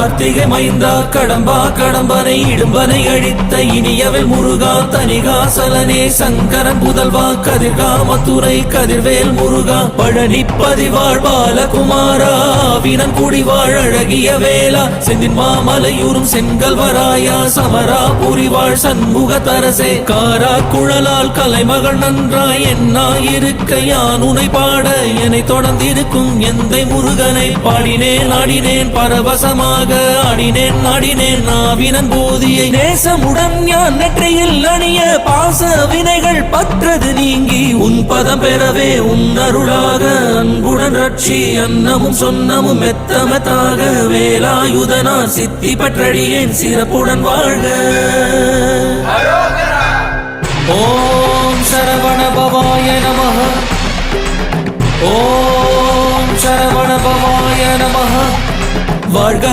கார்த்திகை மைந்தா கடம்பா கடம்பனை இடும்பனை அழித்த இனியவள் முருகா தனிகாசலனே சங்கரன் புதல்வா கதிர்காமத்துறை கதிர்வேல் முருகா பழனி பதிவாழ் பாலகுமாரா வினன் குடிவாழ் அழகிய வேளா செந்தின் மாமலையூரும் செங்கல்வராயா சமரா புரிவாழ் சண்முக தரசே காரா குழலால் கலைமகள் நன்றாய் என்னாயிருக்க யான் உனை பாட என்னை தொடர்ந்திருக்கும் எந்தை முருகனை பாடினேன் ஆடினேன் பரவசமாக ஆடினேன் நாடினேன் நாவினன் போதியை நேசமுடன் ஞான் நெற்றியில் அணிய பாச வினைகள் பற்றது நீங்கி உன் பதம் பெறவே உன் அருளாக அன்புடன் ரட்சி அன்னமும் சொன்னமும் மெத்தமத்தாக வேலாயுதனார் சித்தி பற்றடியேன் சிறப்புடன் வாழ்க. ஓம் சரவண பவாய நமஹ. ஓம் சரவண பவாய நமஹ. வாழ்க.